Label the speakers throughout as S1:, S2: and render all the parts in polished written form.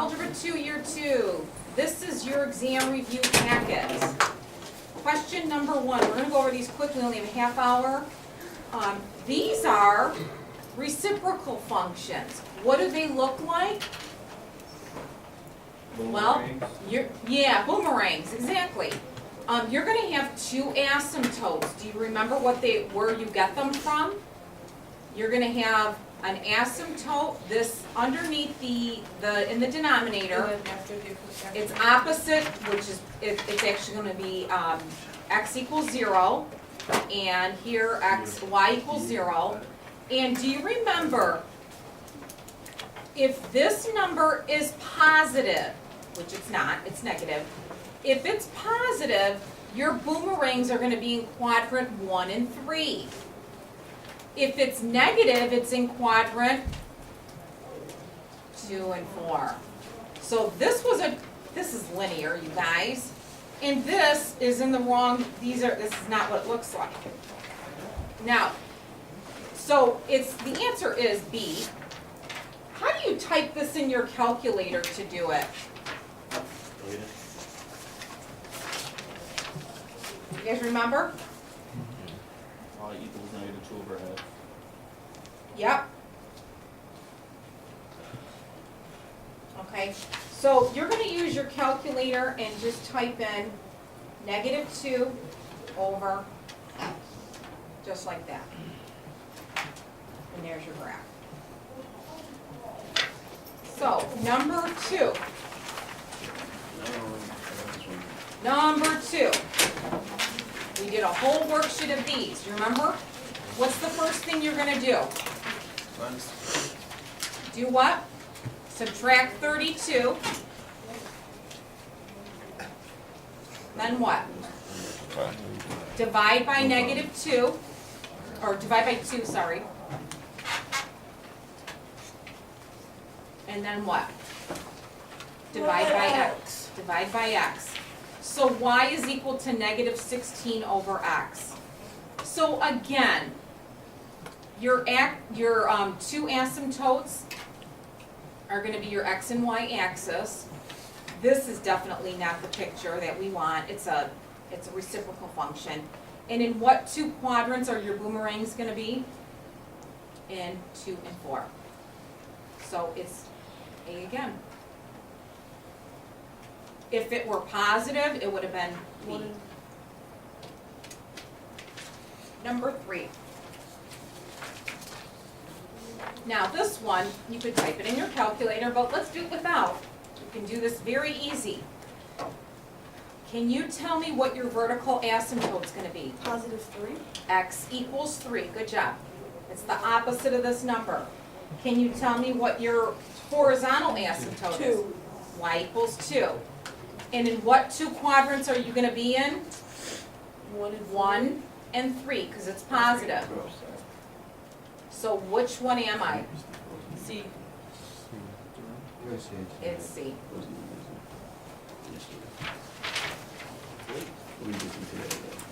S1: Algebra 2, Year 2. This is your exam review packet. Question number 1. We're going to go over these quickly, we only have a half hour. These are reciprocal functions. What do they look like?
S2: Boomerangs.
S1: Well, boomerangs, exactly. You're going to have two asymptotes. Do you remember where you get them from? You're going to have an asymptote, this underneath in the denominator. It's opposite, which is, it's actually going to be x equals 0, and here y equals 0. And do you remember, if this number is positive, which it's not, it's negative, if it's positive, your boomerangs are going to be in quadrant 1 and 3. If it's negative, it's in quadrant 2 and 4. So this is linear, you guys. And this is in the wrong, this is not what it looks like. Now, so the answer is B. How do you type this in your calculator to do it? You guys remember?
S2: Y equals -2 over half.
S1: Yep. Okay, so you're going to use your calculator and just type in -2 over, just like that. And there's your graph. So, number 2. Number 2. We did a whole worksheet of these, you remember? What's the first thing you're going to do? Do what? Subtract 32. Then what? Divide by -2. Or divide by 2, sorry. And then what? Divide by x. Divide by x. So y is equal to -16 over x. So again, your two asymptotes are going to be your x and y axis. This is definitely not the picture that we want. It's a reciprocal function. And in what two quadrants are your boomerangs going to be? In 2 and 4. So it's A again. If it were positive, it would have been B. Number 3. Now this one, you could type it in your calculator, but let's do it without. You can do this very easy. Can you tell me what your vertical asymptote is going to be?
S3: +3.
S1: X equals 3. Good job. It's the opposite of this number. Can you tell me what your horizontal asymptote is?
S3: 2.
S1: Y equals 2. And in what two quadrants are you going to be in? 1 and 3, because it's positive. So which one am I?
S3: C.
S1: It's C.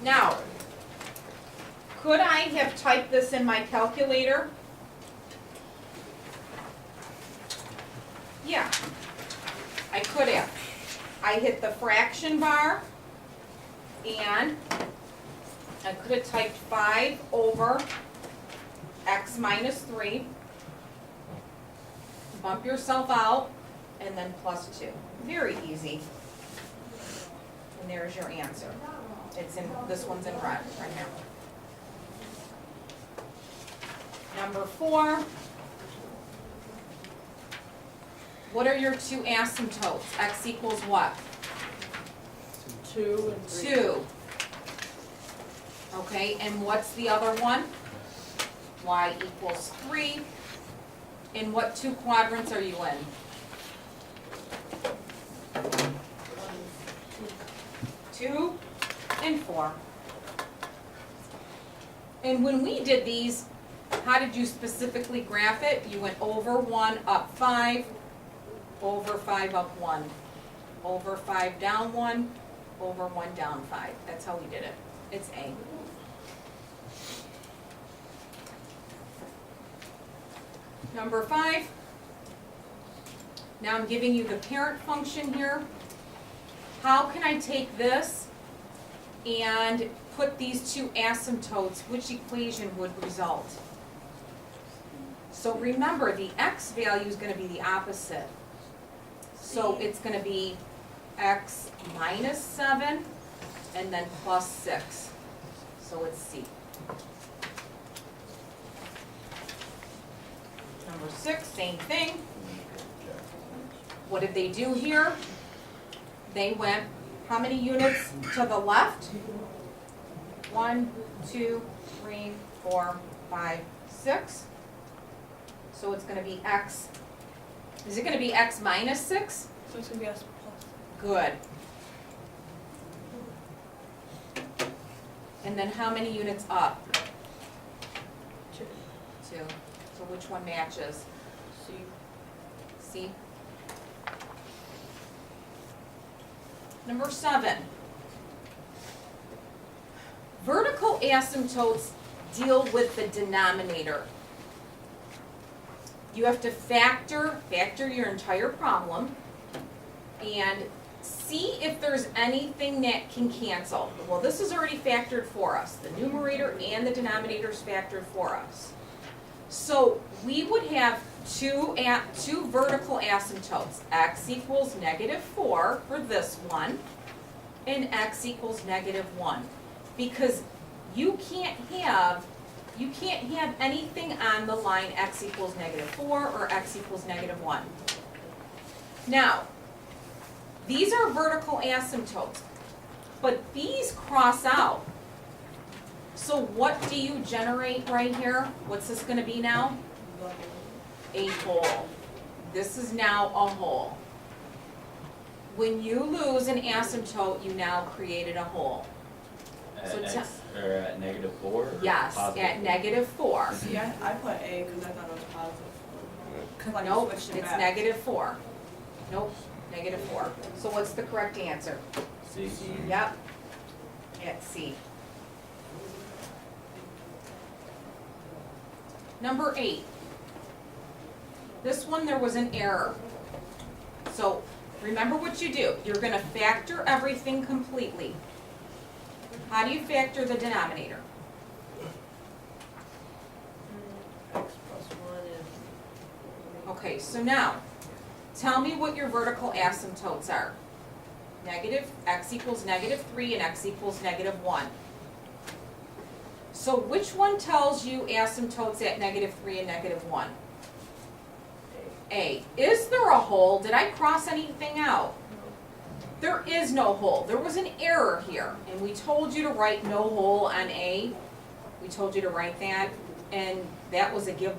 S1: Now, could I have typed this in my calculator? Yeah, I could have. I hit the fraction bar, and I could have typed 5 over x minus 3. Bump yourself out, and then +2. Very easy. And there's your answer. This one's in red right now. Number 4. What are your two asymptotes? X equals what?
S3: 2 and 3.
S1: 2. Okay, and what's the other one? Y equals 3. In what two quadrants are you in? 2 and 4. And when we did these, how did you specifically graph it? You went over 1, up 5, over 5, up 1, over 5, down 1, over 1, down 5. That's how we did it. It's A. Number 5. Now I'm giving you the parent function here. How can I take this and put these two asymptotes? Which equation would result? So remember, the x value is going to be the opposite. So it's going to be x minus 7 and then plus 6. So it's C. Number 6, same thing. What did they do here? They went how many units to the left? 1, 2, 3, 4, 5, 6. So it's going to be x. Is it going to be x minus 6?
S3: So it's going to be S plus.
S1: Good. And then how many units up?
S3: 2.
S1: 2. So which one matches?
S3: C.
S1: C. Number 7. Vertical asymptotes deal with the denominator. You have to factor your entire problem and see if there's anything that can cancel. Well, this is already factored for us. The numerator and the denominator is factored for us. So we would have two vertical asymptotes. X equals -4 for this one, and x equals -1. Because you can't have anything on the line x equals -4 or x equals -1. Now, these are vertical asymptotes, but these cross out. So what do you generate right here? What's this going to be now? A hole. This is now a hole. When you lose an asymptote, you now created a hole. So
S2: At X, or at -4? Or
S1: Yes,
S2: positive?
S1: at -4.
S3: See, I put A because I thought it was positive. Because I
S1: Nope,
S3: switched it
S1: it's
S3: back.
S1: -4. Nope, -4. So what's the correct answer?
S2: C.
S1: Yep, at C. Number 8. This one, there was an error. So remember what you do. You're going to factor everything completely. How do you factor the denominator?
S3: X plus 1 and...
S1: Okay, so now, tell me what your vertical asymptotes are. X equals -3 and x equals -1. So which one tells you asymptotes at -3 and -1? A. Is there a hole? Did I cross anything out? There is no hole. There was an error here, and we told you to write no hole on A. We told you to write that, and that was a give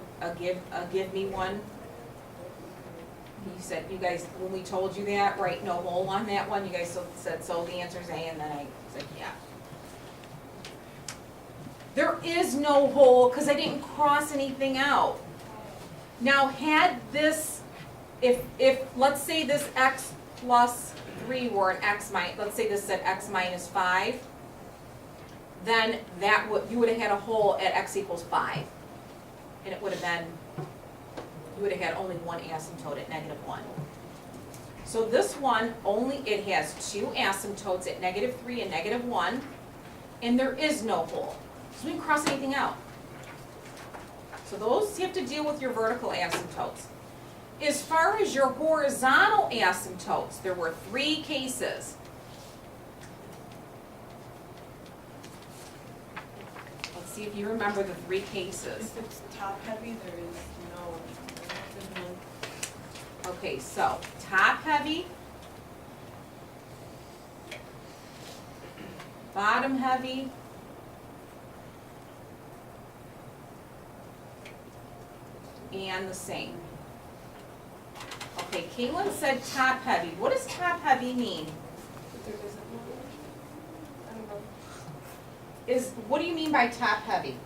S1: me one. You said, you guys, when we told you that, write no hole on that one, you guys said, so the answer's A, and then I said, yeah. There is no hole, because I didn't cross anything out. Now, had this, if let's say this x plus 3 were an x minus, let's say this said x minus 5, then you would have had a hole at x equals 5. And it would have been, you would have had only one asymptote at -1. So this one, it has 2 asymptotes at -3 and -1, and there is no hole. So we didn't cross anything out. So those you have to deal with your vertical asymptotes. As far as your horizontal asymptotes, there were 3 cases. Let's see if you remember the 3 cases.
S3: If it's top heavy, there is there's no.
S1: Okay, so top heavy, bottom heavy, and the same. Okay, Caitlin said top heavy. What does top heavy mean?
S3: If there isn't one, I don't know.
S1: What do you mean by top heavy?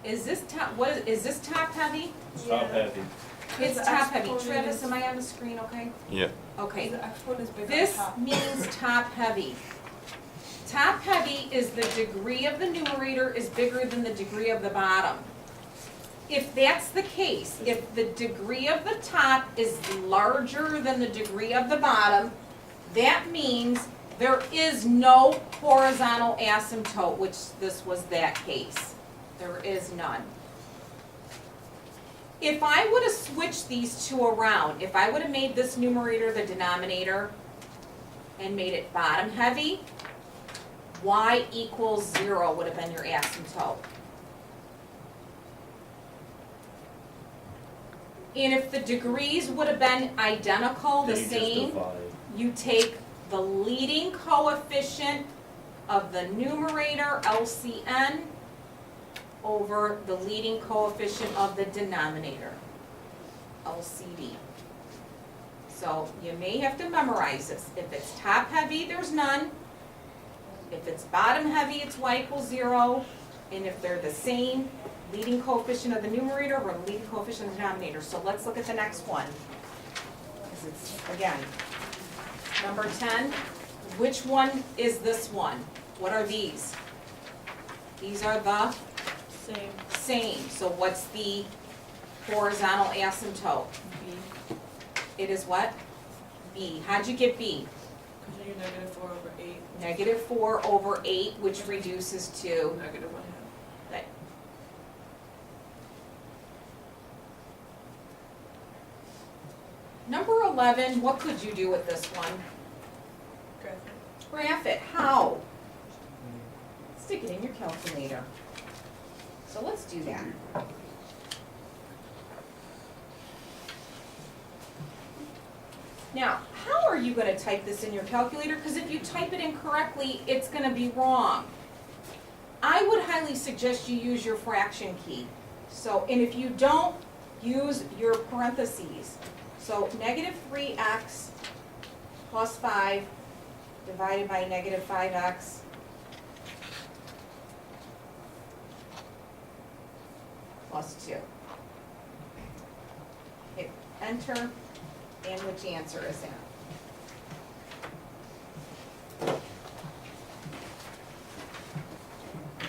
S1: Is this top heavy?
S2: It's top heavy.
S1: It's
S3: The
S1: top heavy.
S3: exponent
S1: Travis,
S3: is-
S1: am I on the screen okay?
S4: Yeah.
S1: Okay.
S3: The exponent is bigger
S1: This
S3: than top.
S1: means top heavy. Top heavy is the degree of the numerator is bigger than the degree of the bottom. if that's the case, if the degree of the top is larger than the degree of the bottom, that means there is no horizontal asymptote, which this was that case. There is none. If I would have switched these two around, if I would have made this numerator the denominator and made it bottom heavy, y equals 0 would have been your asymptote. And if the degrees would have been identical, the
S2: Then you just
S1: same,
S2: divide.
S1: you take the leading coefficient of the numerator, LCN, over the leading coefficient of the denominator, LCD. So you may have to memorize this. If it's top heavy, there's none. If it's bottom heavy, it's y equals 0. And if they're the same, leading coefficient of the numerator over leading coefficient of the denominator. So let's look at the next one. Because it's, again, number 10. Which one is this one? What are these? These are the
S3: Same.
S1: same. So what's the horizontal asymptote?
S3: B.
S1: It is what? B. How'd you get B?
S3: Because you negative 4 over 8.
S1: Negative 4 over 8, which reduces to,
S3: Negative 1/2.
S1: right. Number 11, what could you do with this one?
S3: Graphic.
S1: Graph it. How? Stick it in your calculator. So let's do that. Now, how are you going to type this in your calculator? Because if you type it incorrectly, it's going to be wrong. I would highly suggest you use your fraction key. So, and if you don't, use your parentheses. So negative 3x plus 5 divided by negative 5x plus 2. Hit enter, and which answer is that?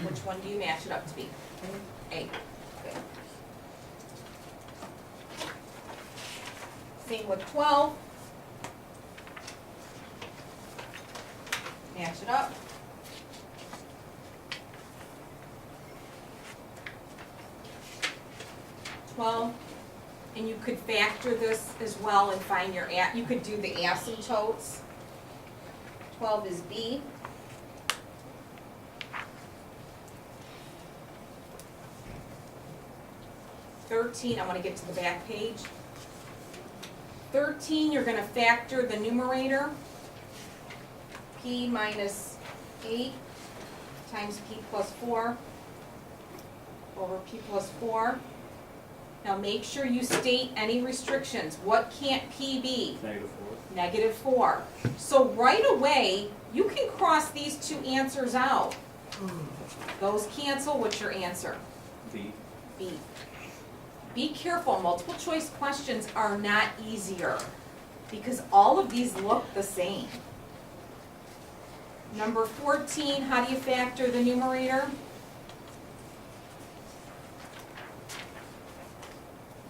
S1: Which one do you match it up to be? A. Good. Same with 12. Match it up. 12, and you could factor this as well and find your, you could do the asymptotes. 12 is B. I want to get to the back page. 13, you're going to factor the numerator, P minus 8 times P plus 4 over P plus 4. Now make sure you state any restrictions. What can't P be?
S2: Negative 4.
S1: Negative 4. So right away, you can cross these two answers out. Those cancel. What's your answer?
S2: B.
S1: B. Be careful, multiple choice questions are not easier because all of these look the same. Number 14, how do you factor the numerator?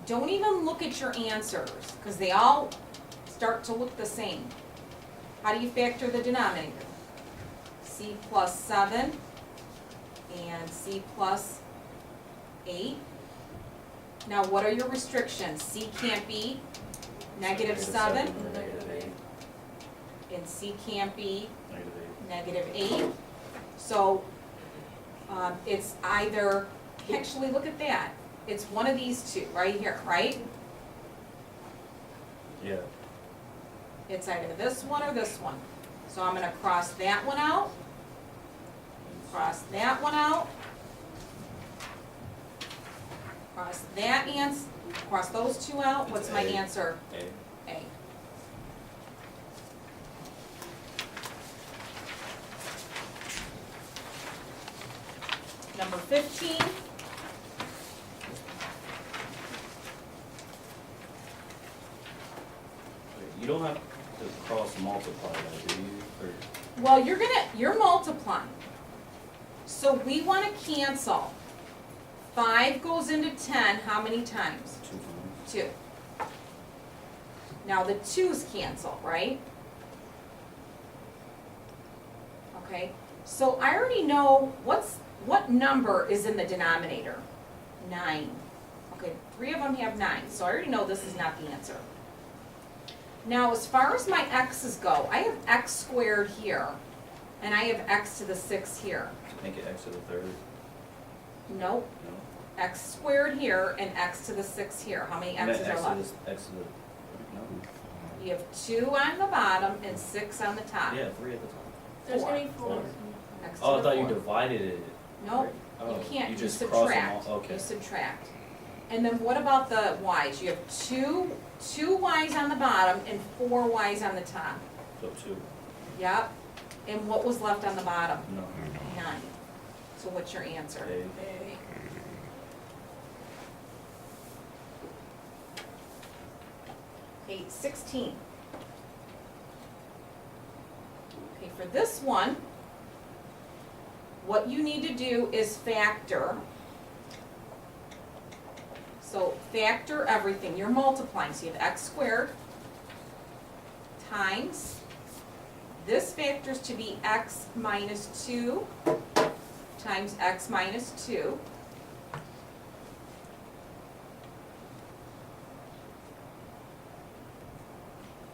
S1: Don't even look at your answers because they all start to look the same. How do you factor the denominator? C plus 7 and C plus 8. Now, what are your restrictions? C can't be negative 7,
S2: or negative 8.
S1: and C can't be
S2: Negative 8.
S1: negative 8. So, it's either, actually, look at that. It's one of these two, right here, right?
S2: Yeah.
S1: It's either this one or this one. So I'm gonna cross that one out, cross that one out, cross that cross those two out. What's my
S2: A.
S1: answer?
S2: A.
S1: A. Number 15.
S2: You don't have to cross multiply that, do you? Or
S1: Well, you're multiplying. So we wanna cancel 5 goes into 10 how many times?
S2: 2 times.
S1: 2. Now the 2's cancel, right? Okay, so I already know what number is in the denominator? 9. Okay, 3 of them have 9, so I already know this is not the answer. Now, as far as my x's go, I have x squared here, and I have x to the 6 here.
S2: Make it x to the third.
S1: Nope,
S2: No.
S1: x squared here and x to the 6 here. How many x's are left?
S2: X to the, no.
S1: You have 2 on the bottom and 6 on the top.
S2: Yeah, 3 at the top.
S3: There's
S1: Four.
S3: gonna be 4.
S1: X to
S2: Oh, I
S1: the
S2: thought you
S1: 4.
S2: divided it.
S1: Nope,
S2: Oh,
S1: you can't, you
S2: just cross them
S1: subtract.
S2: all- okay.
S1: You subtract. And then what about the y's? You have two y's on the bottom and 4 y's on the top.
S2: So 2.
S1: Yep. And what was left on the bottom?
S2: No.
S1: 9. So what's your answer?
S2: A.
S1: Okay, 16. Okay, for this one, what you need to do is factor. So factor everything. You're multiplying. So you have x squared times, this factors to be x minus 2 times x minus 2.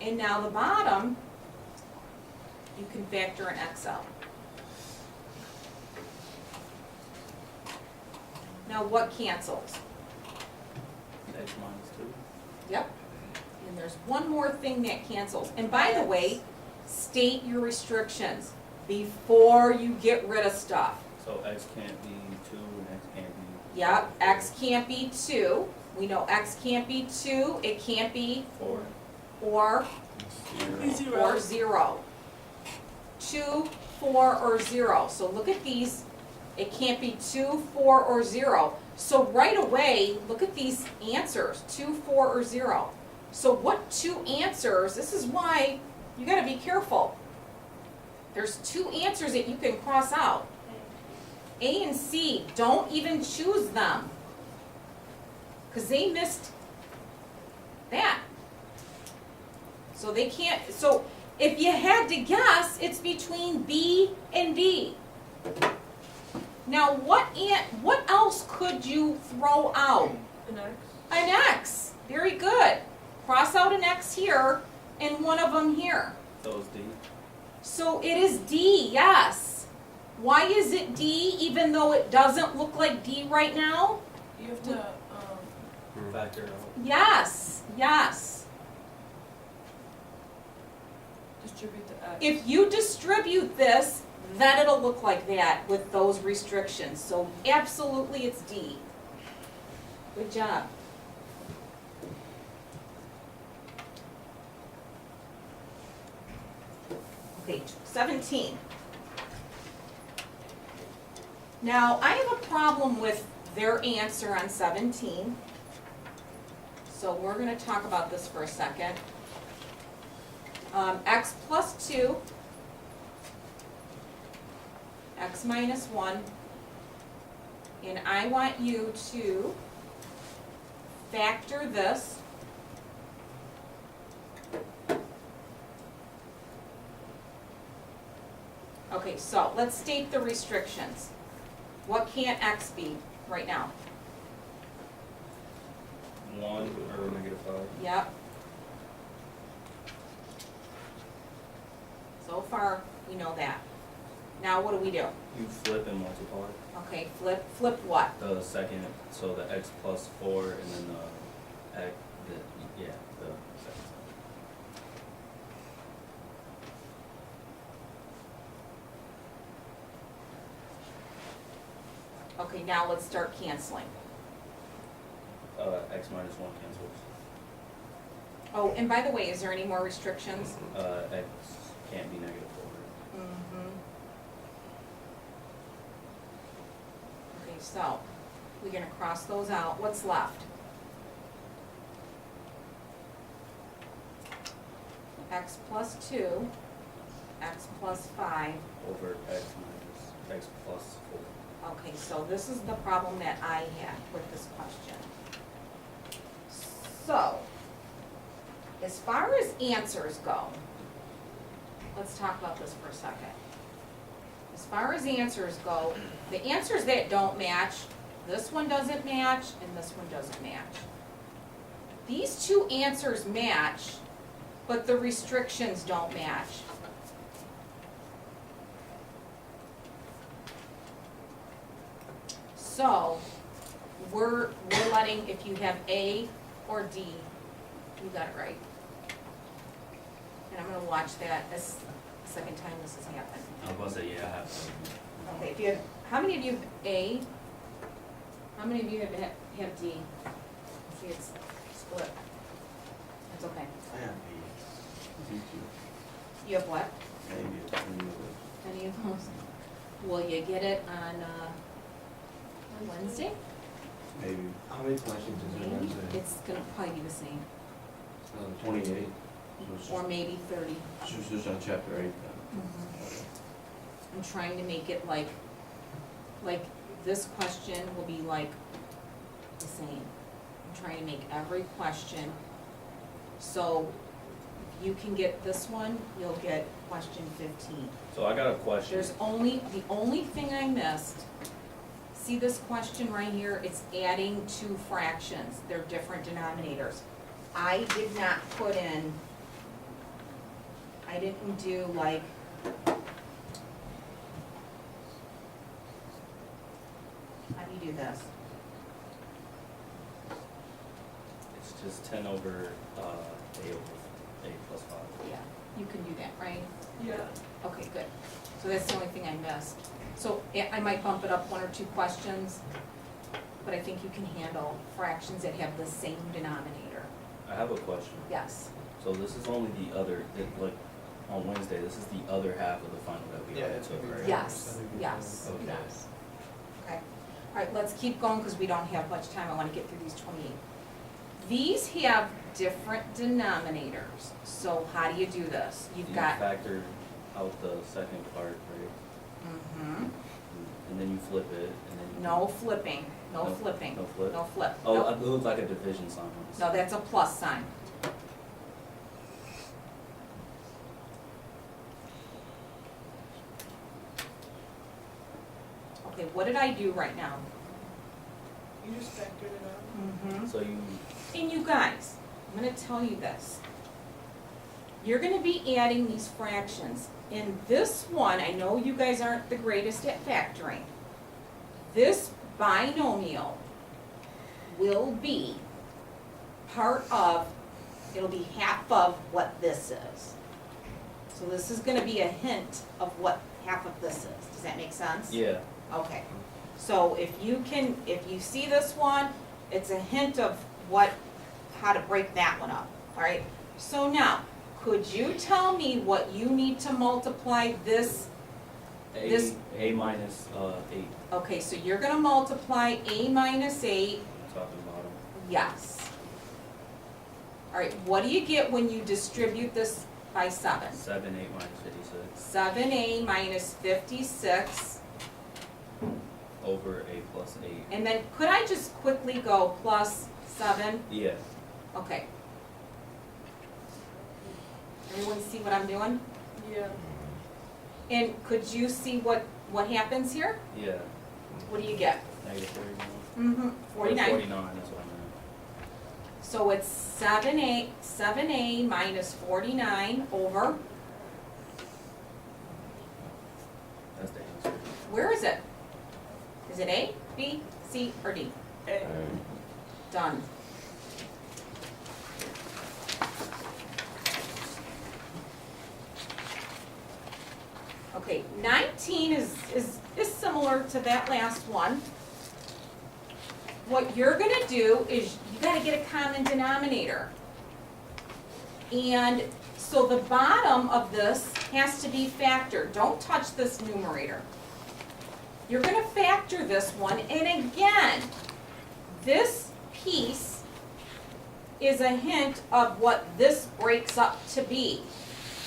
S1: And now the bottom, you can factor an x out. Now what cancels?
S2: X minus 2.
S1: Yep. And there's one more thing that cancels. And by the way, state your restrictions before you get rid of stuff.
S2: So x can't be 2 and x can't be.
S1: Yep, x can't be 2. We know x can't be 2, it can't be
S2: 4.
S1: or 0. 2, 4, or 0. So look at these. It can't be 2, 4, or 0. So right away, look at these answers, 2, 4, or 0. So what 2 answers, this is why you gotta be careful. There's 2 answers that you can cross out. A and C, don't even choose them. Because they missed that. So they can't, so if you had to guess, it's between B and D. Now what else could you throw out?
S3: An X.
S1: An X, very good. Cross out an X here and one of them here.
S2: So it's D.
S1: So it is D, yes. Why is it D even though it doesn't look like D right now?
S3: You have to,
S2: Factor it out.
S1: Yes, yes.
S3: distribute the X.
S1: If you distribute this, then it'll look like that with those restrictions. So absolutely it's D. Good job. Okay, 17. Now, I have a problem with their answer on 17. So we're going to talk about this for a second. X plus 2, x minus 1, and I want you to factor this. Okay, so let's state the restrictions. What can't x be right now?
S2: 1 or -5.
S1: Yep. So far, we know that. Now what do we do?
S2: You flip and multiply.
S1: Okay, flip what?
S2: The second, so the x plus 4 and then the x, the second.
S1: Okay, now let's start canceling.
S2: X minus 1 cancels.
S1: Oh, and by the way, is there any more restrictions?
S2: X can't be -4.
S1: Mm-hmm. Okay, so, we're gonna cross those out. What's left? X plus 2, x plus 5.
S2: Over x minus x plus 4.
S1: Okay, so this is the problem that I had with this question. So, as far as answers go, let's talk about this for a second. As far as answers go, the answers that don't match, this one doesn't match and this one doesn't match. These two answers match, but the restrictions don't match. So, we're letting, if you have A or D, you got it right. And I'm gonna watch that as the second time this has happened.
S2: I was gonna say, yeah, I have to.
S1: Okay, if you have, how many of you have A? How many of you have D? See, it's split. That's okay.
S4: I have B. D two.
S1: You have what?
S4: Maybe it's any of those.
S1: Any of those? Will you get it on Wednesday?
S4: Maybe. How many questions is there
S1: Maybe.
S4: Wednesday?
S1: It's gonna probably be the same,
S4: 28.
S1: or maybe 30.
S4: So it's just on chapter 8 then.
S1: I'm trying to make it like this question will be like the same. I'm trying to make every question, so if you can get this one, you'll get question 15.
S2: So I got a question.
S1: The only thing I missed, see this question right here, it's adding two fractions, they're different denominators. I did not put in, I didn't do like, how do you do this?
S2: It's just 10 over A plus 5.
S1: Yeah, you can do that, right?
S3: Yeah.
S1: Okay, good. So that's the only thing I missed. So I might bump it up one or two questions, but I think you can handle fractions that have the same denominator.
S2: I have a question.
S1: Yes.
S2: So this is only the other, like, on Wednesday, this is the other half of the final that we already took, right?
S1: Yes, yes,
S2: Okay.
S1: yes. Okay. All right, let's keep going because we don't have much time. I want to get through these 28. These have different denominators. So how do you do this? You've
S2: You
S1: got,
S2: factor out the second part, right?
S1: mhm.
S2: And then you flip it, and then you.
S1: No flipping, no
S2: No-
S1: flipping.
S2: no flip?
S1: No flip.
S2: Oh,
S1: No.
S2: it looked like a division sign.
S1: No, that's a plus sign. Okay, what did I do right now?
S3: You just factored it out.
S1: Mm-hmm.
S2: So you,
S1: And you guys, I'm gonna tell you this. You're gonna be adding these fractions. In this one, I know you guys aren't the greatest at factoring. This binomial will be part of, it'll be half of what this is. So this is gonna be a hint of what half of this is. Does that make sense?
S2: yeah,
S1: Okay, so if you see this one, it's a hint of how to break that one up, all right? So now, could you tell me what you need to multiply this? This-
S2: A minus 8,
S1: Okay, so you're gonna multiply A minus 8,
S2: top and bottom.
S1: yes. All right, what do you get when you distribute this by 7?
S2: 7, 8 minus 56
S1: 7A minus 56,
S2: over A plus 8.
S1: and then could I just quickly go plus 7?
S2: Yeah,
S1: Okay. Everyone see what I'm doing?
S3: Yeah.
S1: And could you see what happens here?
S2: yeah,
S1: What do you get?
S2: negative 39.
S1: Mm-hmm, 49.
S2: 49, that's what I meant.
S1: So it's 7A minus 49 over,
S2: That's the answer.
S1: where is it? Is it A, B, C, or D? Done. Okay, 19 is similar to that last one. What you're gonna do is you gotta get a common denominator. And so the bottom of this has to be factored. Don't touch this numerator. You're gonna factor this one, and again, this piece is a hint of what this breaks up to be.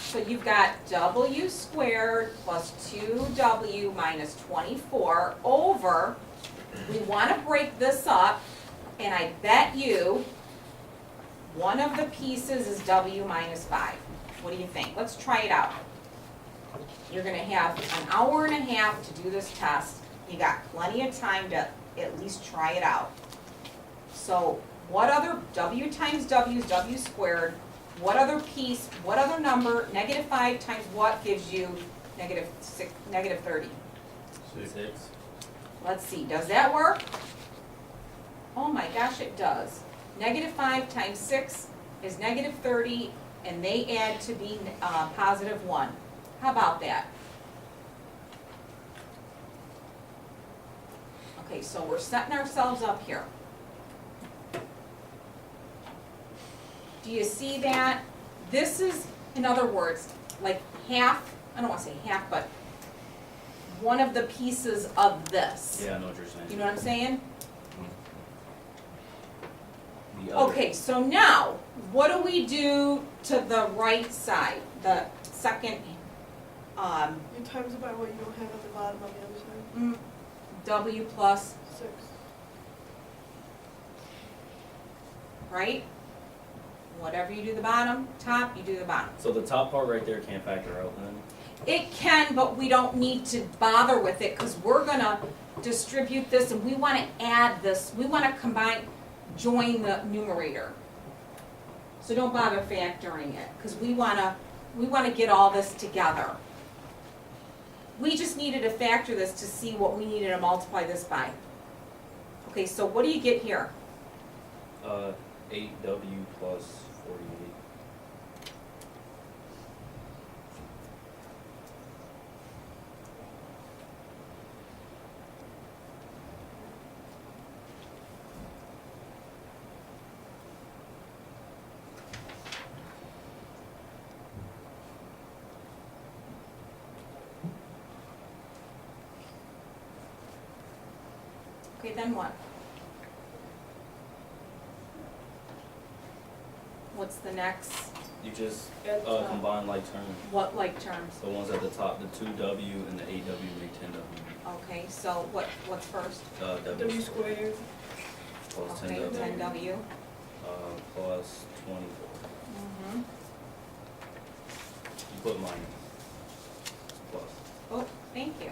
S1: So you've got W squared plus 2W minus 24 over, we wanna break this up, and I bet you one of the pieces is W minus 5. What do you think? Let's try it out. You're gonna have an hour and a half to do this test. You got plenty of time to at least try it out. So what other, W times W is W squared, what other piece, what other number, negative 5 times what gives you negative 30?
S2: 6.
S1: Let's see, does that work? Oh my gosh, it does. Negative 5 times 6 is negative 30, and they add to be positive 1. How about that? Okay, so we're setting ourselves up here. Do you see that? This is, in other words, like half, I don't want to say half, but one of the pieces of this.
S2: Yeah, I know what you're saying.
S1: You know what I'm saying?
S2: The other-
S1: Okay, so now, what do we do to the right side, the second,
S3: You times it by what you don't have at the bottom on the other side.
S1: W plus,
S3: 6.
S1: right? Whatever you do the bottom, top, you do the bottom.
S2: So the top part right there can't factor out then?
S1: It can, but we don't need to bother with it, because we're gonna distribute this, and we wanna add this, we wanna combine, join the numerator. So don't bother factoring it, because we wanna get all this together. We just needed to factor this to see what we needed to multiply this by. Okay, so what do you get here?
S2: 8W plus 48.
S1: Okay, then what? What's the next,
S2: You just
S3: Add
S2: combine like terms.
S1: what like terms?
S2: The ones at the top, the 2W and the 8W make 10W.
S1: Okay, so what's first?
S3: W squared.
S2: Plus
S1: Okay,
S2: 10W.
S1: 10W.
S2: Plus 24.
S1: Mm-hmm.
S2: You put minus. Plus.
S1: Oh, thank you.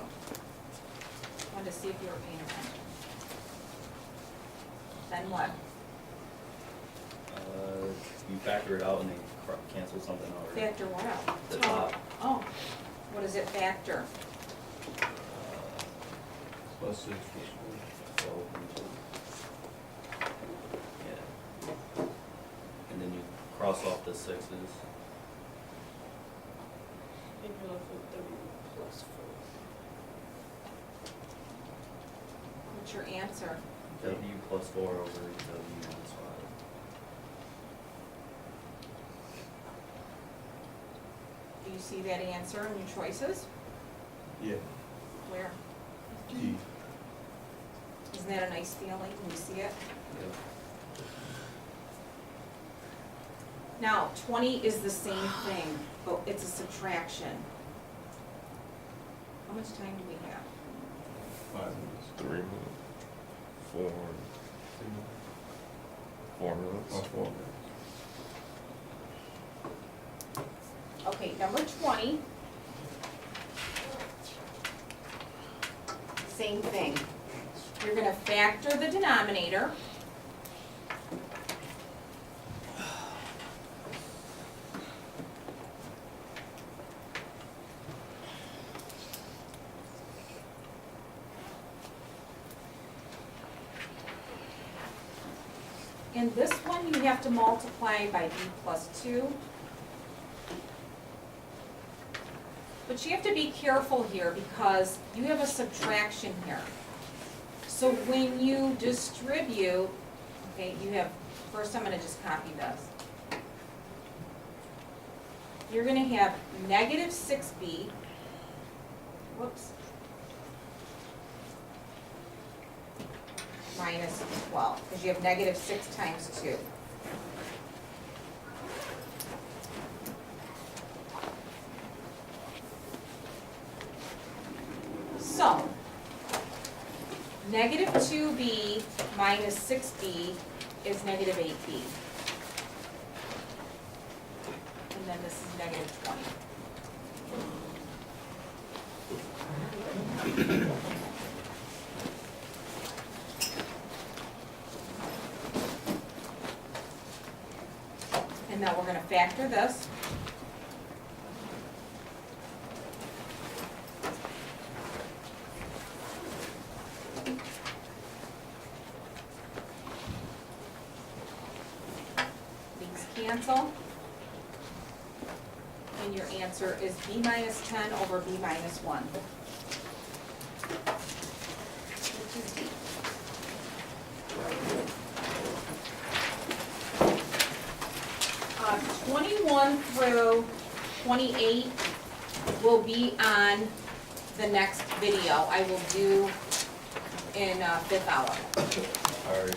S1: Wanted to see if you were paying attention. Then what?
S2: You factor it out and then cancel something out. Right?
S1: Factor what out?
S2: The top.
S1: Oh, what does it factor?
S4: Plus 6 plus 4.
S2: So, yeah. And then you cross off the 6's.
S3: And you're left with W plus 4.
S1: What's your answer?
S2: W plus 4 over W minus 5.
S1: Do you see that answer in your choices?
S4: Yeah.
S1: Where?
S4: D.
S1: Isn't that a nice feeling when you see it?
S4: Yeah.
S1: Now, 20 is the same thing, but it's a subtraction. How much time do we have?
S4: 5 minutes.
S5: 3 minutes. 4. 4 minutes.
S4: Oh, 4 minutes.
S1: Okay, number 20. Same thing. You're gonna factor the denominator. In this one, you have to multiply by b plus 2. But you have to be careful here because you have a subtraction here. So when you distribute, okay, you have, first I'm gonna just copy this. You're gonna have negative 6b, whoops, minus 12, because you have negative 6 times 2. So, negative 2b minus 6b is negative 8b. And then this is negative 20. And now we're gonna factor this. These cancel. And your answer is b minus 10 over b minus 1. Which is D. 21 through 28 will be on the next video I will do in 5th hour.
S2: Alright.